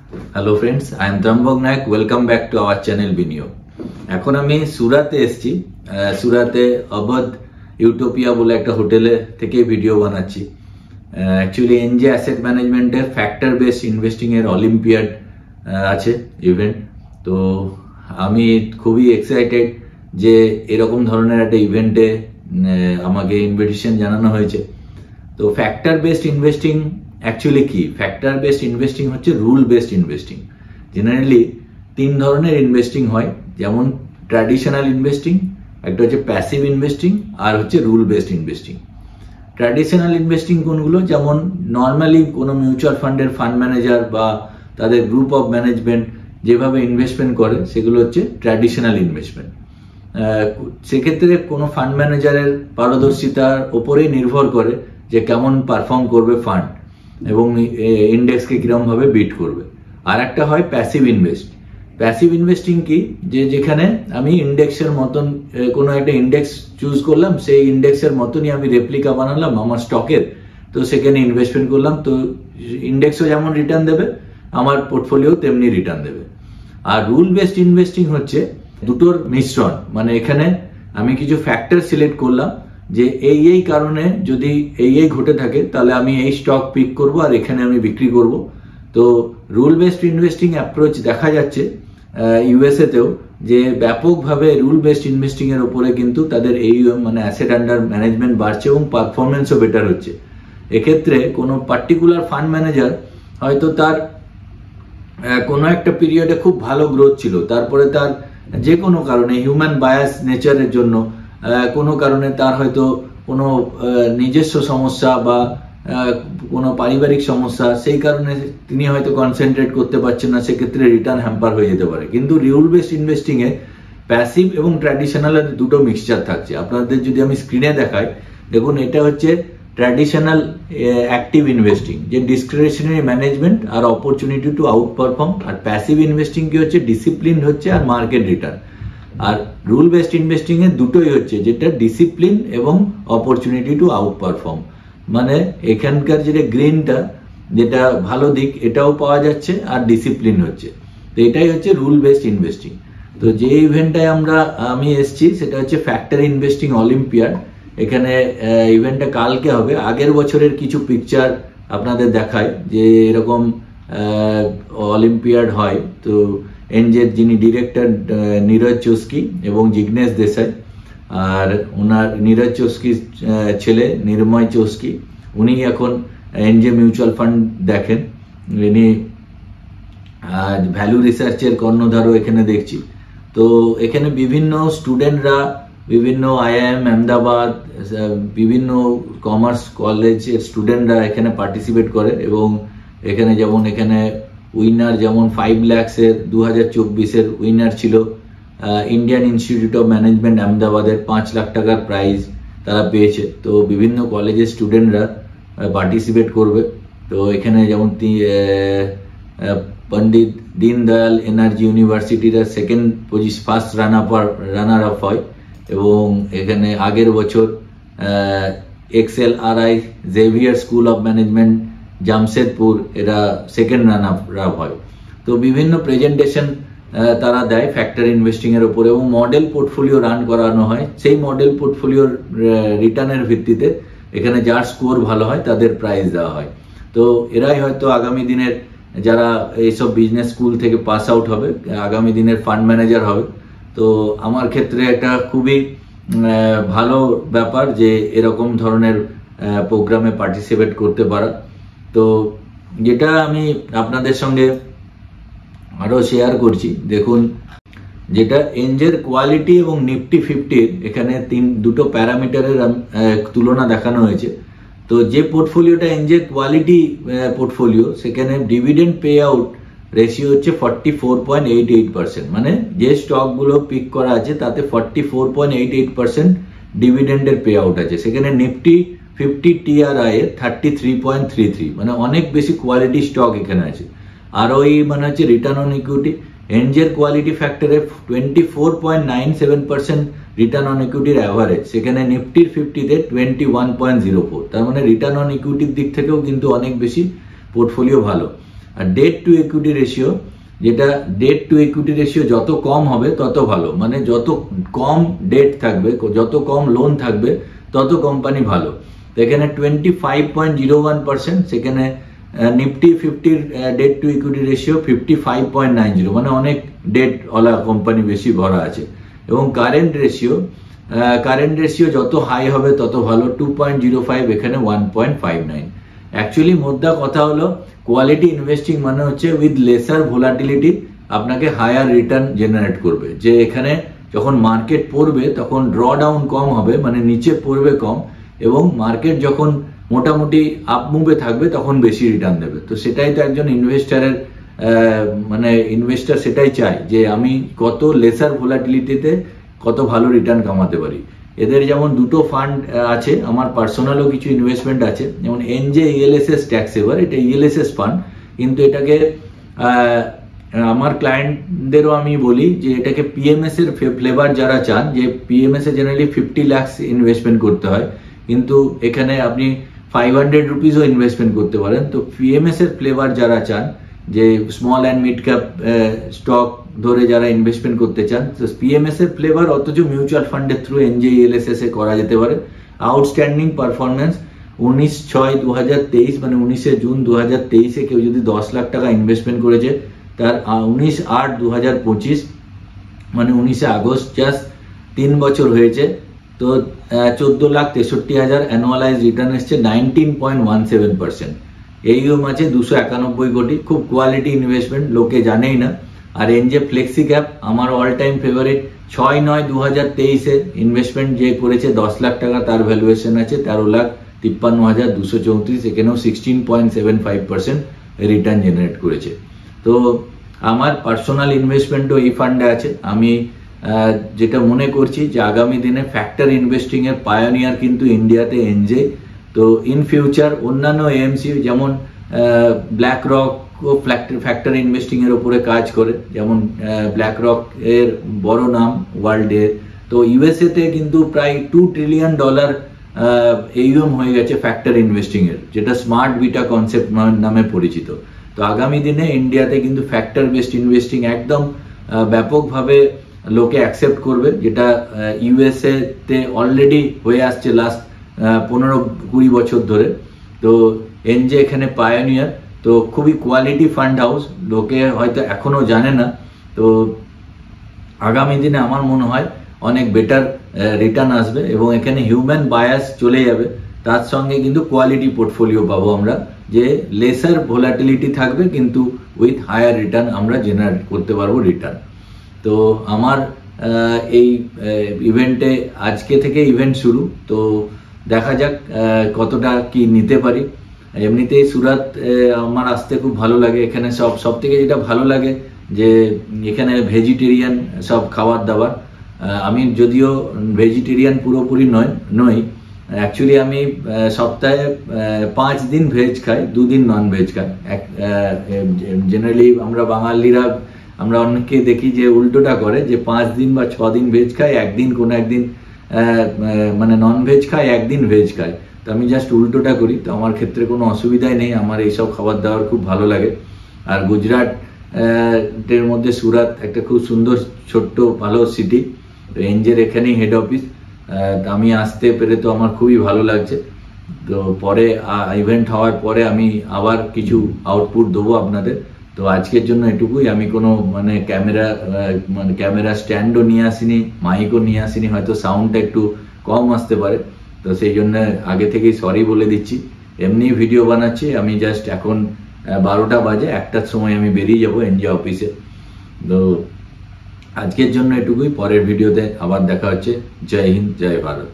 Hello friends, I am Trambak Nayak. Welcome back to our channel Biniyog. এখন আমি সুরাতে এসেছি। সুরাতে অবধ ইউটোপিয়া বলে একটা হোটেলে থেকে ভিডিও বানাচ্ছি। অ্যাকচুয়ালি এনজে অ্যাসেট ম্যানেজমেন্টের ফ্যাক্টর বেসড ইনভেস্টিং এর অলিম্পিয়াড আছে ইভেন্ট। তো আমি খুবই এক্সাইটেড যে এরকম ধরনের একটা ইভেন্টে আমাকে ইনভিটেশন জানানো হয়েছে। তো ফ্যাক্টর বেসড ইনভেস্টিং অ্যাকচুয়ালি কি? ফ্যাক্টর বেসড ইনভেস্টিং হচ্ছে রুল বেসড ইনভেস্টিং। জেনারেলি তিন ধরনের ইনভেস্টিং হয়, যেমন ট্র্যাডিশনাল ইনভেস্টিং, একটা হচ্ছে প্যাসিভ ইনভেস্টিং, আর হচ্ছে rule based investing. Traditional investing কোনগুলো? যেমন নর্মালি কোনো মিউচুয়াল ফান্ডের ফান্ড ম্যানেজার বা তাদের গ্রুপ অফ ম্যানেজমেন্ট যেভাবে ইনভেস্টমেন্ট করে সেগুলো হচ্ছে ট্র্যাডিশনাল ইনভেস্টমেন্ট। সেক্ষেত্রে কোনো ফান্ড ম্যানেজারের পারদর্শিতার ওপরেই নির্ভর করে যে কেমন পারফর্ম করবে ফান্ড এবং ইন্ডেক্সকে কিরকমভাবে বিট করবে। আর একটা হয় প্যাসিভ ইনভেস্ট। প্যাসিভ ইনভেস্টিং কি? যেখানে আমি ইন্ডেক্সের মতন কোনো একটা ইন্ডেক্স চুজ করলাম, সেই ইন্ডেক্সের মতনই আমি রেপ্লিকা বানালাম আমার স্টকের, তো সেখানে ইনভেস্টমেন্ট করলাম। তো ইন্ডেক্সও যেমন রিটার্ন দেবে, আমার পোর্টফোলিও তেমনি রিটার্ন দেবে। আর রুল বেসড ইনভেস্টিং হচ্ছে দুটোর মিশ্রণ। মানে এখানে আমি কিছু ফ্যাক্টর সিলেক্ট করলাম যে এই কারণে যদি এই ঘটে থাকে তাহলে আমি এই স্টক পিক করব আর এখানে আমি বিক্রি করব। তো রুল বেসড ইনভেস্টিং অ্যাপ্রোচ দেখা যাচ্ছে ইউএসএ তেও, যে ব্যাপকভাবে রুল বেসড ইনভেস্টিং এর উপরে কিন্তু তাদের মানে অ্যাসেট আন্ডার ম্যানেজমেন্ট বাড়ছে এবং পারফরমেন্সও বেটার হচ্ছে। এক্ষেত্রে কোনো পার্টিকুলার ফান্ড ম্যানেজার হয়তো তার কোনো একটা পিরিয়ডে খুব ভালো গ্রোথ ছিল, তারপরে তার যে কোনো কারণে হিউম্যান বায়াস নেচারের জন্য কোনো কারণে তার হয়তো কোনো নিজস্ব সমস্যা বা কোনো পারিবারিক সমস্যা, সেই কারণে তিনি হয়তো কনসেন্ট্রেট করতে পারছেন না, সেক্ষেত্রে রিটার্ন হ্যাম্পার হয়ে যেতে পারে। কিন্তু রুল বেসড ইনভেস্টিং এ প্যাসিভ এবং ট্র্যাডিশনালের দুটো মিক্সচার থাকছে। আপনাদের যদি আমি স্ক্রিনে দেখাই, দেখুন এটা হচ্ছে ট্র্যাডিশনাল অ্যাক্টিভ ইনভেস্টিং, যে ডিসক্রিশনারি ম্যানেজমেন্ট আর অপরচুনিটি টু আউট পারফর্ম। আর প্যাসিভ ইনভেস্টিং কি হচ্ছে? ডিসিপ্লিন হচ্ছে আর মার্কেট রিটার্ন। আর রুল বেসড ইনভেস্টিং এর দুটোই হচ্ছে, যেটা ডিসিপ্লিন এবং অপরচুনিটি টু আউট পারফর্ম। মানে এখানকার যেটা গ্রিনটা, যেটা ভালো দিক, এটাও পাওয়া যাচ্ছে আর ডিসিপ্লিন হচ্ছে। তো এটাই হচ্ছে রুল বেসড ইনভেস্টিং। তো যে ইভেন্টটায় আমি এসছি সেটা হচ্ছে ফ্যাক্টর ইনভেস্টিং অলিম্পিয়াড। এখানে ইভেন্টটা কালকে হবে। আগের বছরের কিছু পিকচার আপনাদের দেখায় যে এরকম অলিম্পিয়াড হয়। তো এনজের যিনি ডিরেক্টর নীরজ চস্কি এবং জিগ্নেশ দেশাই, আর ওনার নীরজ চস্কির ছেলে নির্ময় চস্কি, উনি এখন এনজে মিউচুয়াল ফান্ড দেখেন। ইনি ভ্যালু রিসার্চের কর্ণধারও এখানে দেখছি। তো এখানে বিভিন্ন স্টুডেন্টরা, বিভিন্ন আইআইএম আহমেদাবাদ, বিভিন্ন কমার্স কলেজের স্টুডেন্টরা এখানে পার্টিসিপেট করে। এবং এখানে যেমন এখানে উইনার, যেমন 5 লাখসের 2024-এর উইনার ছিল ইন্ডিয়ান ইনস্টিটিউট অফ ম্যানেজমেন্ট আহমেদাবাদের, 5 লাখ টাকার প্রাইজ তারা পেয়েছে। তো বিভিন্ন কলেজের স্টুডেন্টরা পার্টিসিপেট করবে। তো এখানে যেমন পন্ডিত দীনদয়াল এনার্জি ইউনিভার্সিটিরা ফার্স্ট রানার আপ হয়। এবং এখানে আগের বছর XLRI Xavier school of management Jamshedpur, এরা সেকেন্ড রানার আপ হয়। তো বিভিন্ন প্রেজেন্টেশন তারা দেয় ফ্যাক্টর ইনভেস্টিং এর উপরে, এবং মডেল পোর্টফোলিও রান করানো হয়। সেই মডেল পোর্টফোলিওর রিটার্নের ভিত্তিতে এখানে যার স্কোর ভালো হয় তাদের প্রাইজ দেওয়া হয়। তো এরাই হয়তো আগামী দিনের যারা এইসব বিজনেস স্কুল থেকে পাস আউট হবে, আগামী দিনের ফান্ড ম্যানেজার হবে। তো আমার ক্ষেত্রে একটা খুবই ভালো ব্যাপার যে এরকম ধরনের প্রোগ্রামে পার্টিসিপেট করতে পারা। তো যেটা আমি আপনাদের সঙ্গে আরো শেয়ার করছি, দেখুন যেটা এনজের কোয়ালিটি এবং নিফটি 50-র এখানে দুটো প্যারামিটারের তুলনা দেখানো হয়েছে। তো যে পোর্টফোলিওটা এনজের কোয়ালিটি পোর্টফোলিও, সেখানে ডিভিডেন্ড পে আউট রেশিও হচ্ছে 44.88%। মানে যে স্টকগুলো পিক করা আছে তাতে 44.88% ডিভিডেন্ডের পে আউট আছে। সেখানে নিফটি 50 TRI এর 33.33, মানে অনেক বেশি কোয়ালিটি স্টক এখানে আছে। আর ওই মানে হচ্ছে রিটার্ন অন ইকুইটি, এনজের কোয়ালিটি ফ্যাক্টরে 24.97% রিটার্ন অন ইকুইটির অ্যাভারেজ, সেখানে নিফটির 50-তে 21.04। তার মানে রিটার্ন অন ইকুইটির দিক থেকেও কিন্তু অনেক বেশি পোর্টফোলিও ভালো। আর ডেট টু ইকুইটি রেশিও, যেটা ডেট টু ইকুইটি রেশিও যত কম হবে তত ভালো, মানে যত কম ডেট থাকবে, যত কম লোন থাকবে তত কোম্পানি ভালো। তো এখানে 25.01%, সেখানে Nifty 50 debt to equity ratio 55.90, মানে অনেক ডেট ওলা কোম্পানি বেশি ভরা আছে। এবং কারেন্ট রেশিও যত হাই হবে তত ভালো, 2.05, এখানে 1.59। অ্যাকচুয়ালি মোদ্দা কথা হলো কোয়ালিটি ইনভেস্টিং মানে হচ্ছে উইথ লেসার ভোলাটিলিটি আপনাকে হায়ার রিটার্ন জেনারেট করবে, যে এখানে যখন মার্কেট পড়বে তখন ড্র ডাউন কম হবে, মানে নিচে পড়বে কম, এবং মার্কেট যখন মোটামুটি আপ মুভে থাকবে তখন বেশি রিটার্ন দেবে। তো সেটাই তো একজন ইনভেস্টারের মানে ইনভেস্টার সেটাই চায়, যে আমি কত লেসার ভোলাটিলিটিতে কত ভালো রিটার্ন কামাতে পারি। এদের যেমন দুটো ফান্ড আছে, আমার পার্সোনালও কিছু ইনভেস্টমেন্ট আছে, যেমন এনজে ইএলএসএস ট্যাক্স সেভার, এটা ইএলএসএস ফান্ড, কিন্তু এটাকে আমার ক্লায়েন্টদেরও আমি বলি যে এটাকে পিএমএস এর ফ্লেভার যারা চান, যে পিএমএস এ জেনারেলি 50 লাখ ইনভেস্টমেন্ট করতে হয়, কিন্তু এখানে আপনি 500 রুপিসও ইনভেস্টমেন্ট করতে পারেন। তো পিএমএস এর ফ্লেভার যারা চান, যে small and mid cap stock ধরে যারা ইনভেস্টমেন্ট করতে চান, তো পিএমএস এর ফ্লেভার অথচ মিউচুয়াল ফান্ডের থ্রু এনজেইএলএসএস এ করা যেতে পারে। আউটস্ট্যান্ডিং পারফরমেন্স 19/6/2023, মানে 19 জুন 2023 কেউ যদি 10 লাখ টাকা ইনভেস্টমেন্ট করেছে, তার 19/8/2025, মানে 19 আগস্ট, জাস্ট 3 বছর হয়েছে, তো 14,63,000 অ্যানুয়ালাইজ রিটার্ন এসছে, 19.17%। এইরকম আছে 291 কোটি, খুব কোয়ালিটি ইনভেস্টমেন্ট, লোকে জানেই না। আর এনজে ফ্লেক্সি ক্যাপ আমার অল টাইম ফেভারিট, 6/9/2023 ইনভেস্টমেন্ট যে করেছে 10 লাখ টাকা, তার ভ্যালুয়েশন আছে 13,53,234, এখানেও 16.75% রিটার্ন জেনারেট করেছে। তো আমার পার্সোনাল ইনভেস্টমেন্টও এই ফান্ডে আছে। আমি যেটা মনে করছি যে আগামী দিনে ফ্যাক্টর ইনভেস্টিং এর পায়োনিয়ার কিন্তু ইন্ডিয়াতে এনজে। তো ইন ফিউচার অন্যান্য এএমসি যেমন ব্ল্যাক রক ও ফ্যাক্টর ইনভেস্টিং এর উপরে কাজ করে, যেমন ব্ল্যাক রক এর বড় নাম ওয়ার্ল্ডে। তো ইউএসএ তে কিন্তু প্রায় $2 ট্রিলিয়ন এইউএম হয়ে গেছে ফ্যাক্টর ইনভেস্টিং এর, যেটা স্মার্ট বিটা কনসেপ্ট নামে পরিচিত। তো আগামী দিনে ইন্ডিয়াতে কিন্তু ফ্যাক্টর বেসড ইনভেস্টিং একদম ব্যাপকভাবে লোকে অ্যাকসেপ্ট করবে, যেটা ইউএসএ তে অলরেডি হয়ে আসছে লাস্ট 15-20 বছর ধরে। তো এনজে এখানে পায়োনিয়ার, তো খুবই কোয়ালিটি ফান্ড হাউস, লোকে হয়তো এখনো জানে না। তো আগামী দিনে আমার মনে হয় অনেক বেটার রিটার্ন আসবে, এবং এখানে হিউম্যান বায়াস চলে যাবে, তার সঙ্গে কিন্তু কোয়ালিটি পোর্টফোলিও পাবো আমরা, যে লেসার ভোলাটিলিটি থাকবে কিন্তু উইথ হায়ার রিটার্ন আমরা জেনারেট করতে পারবো রিটার্ন। তো আমার এই ইভেন্টে আজকে থেকে ইভেন্ট শুরু, তো দেখা যাক কতটা কি নিতে পারি। এমনিতেই সুরাত আমার আসতে খুব ভালো লাগে। এখানে সব থেকে যেটা ভালো লাগে যে এখানে ভেজিটেরিয়ান সব খাবার দাবার। আমি যদিও ভেজিটেরিয়ান পুরোপুরি নই, অ্যাকচুয়ালি আমি সপ্তাহে 5 দিন ভেজ খাই, 2 দিন নন ভেজ খাই। জেনারেলি আমরা বাঙালিরা আমরা অনেককে দেখি যে উল্টোটা করে, যে 5 দিন বা 6 দিন ভেজ খাই, একদিন কোনো একদিন মানে নন ভেজ খাই, একদিন ভেজ খাই। তো আমি জাস্ট উল্টোটা করি। তো আমার ক্ষেত্রে কোনো অসুবিধাই নেই, আমার এইসব খাবার দাবার খুব ভালো লাগে। আর গুজরাট এর মধ্যে সুরাত একটা খুব সুন্দর ছোট্ট ভালো সিটি। তো এনজের এখানেই হেড অফিস। আমি আসতে পেরে তো আমার খুবই ভালো লাগছে। তো পরে ইভেন্ট হওয়ার পরে আমি আবার কিছু আউটপুট দেবো আপনাদের। তো আজকের জন্য এটুকুই। আমি কোনো মানে ক্যামেরা স্ট্যান্ডও নিয়ে আসিনি, মাইকও নিয়ে আসিনি, হয়তো সাউন্ডটা একটু কম আসতে পারে, তো সেই জন্য আগে থেকেই সরি বলে দিচ্ছি। এমনি ভিডিও বানাচ্ছি আমি, জাস্ট এখন 12টা বাজে, 1টার সময় আমি বেরিয়ে যাবো এনজে অফিসে। তো আজকের জন্য এটুকুই, পরের ভিডিওতে আবার দেখা হচ্ছে। জয় হিন্দ, জয় ভারত।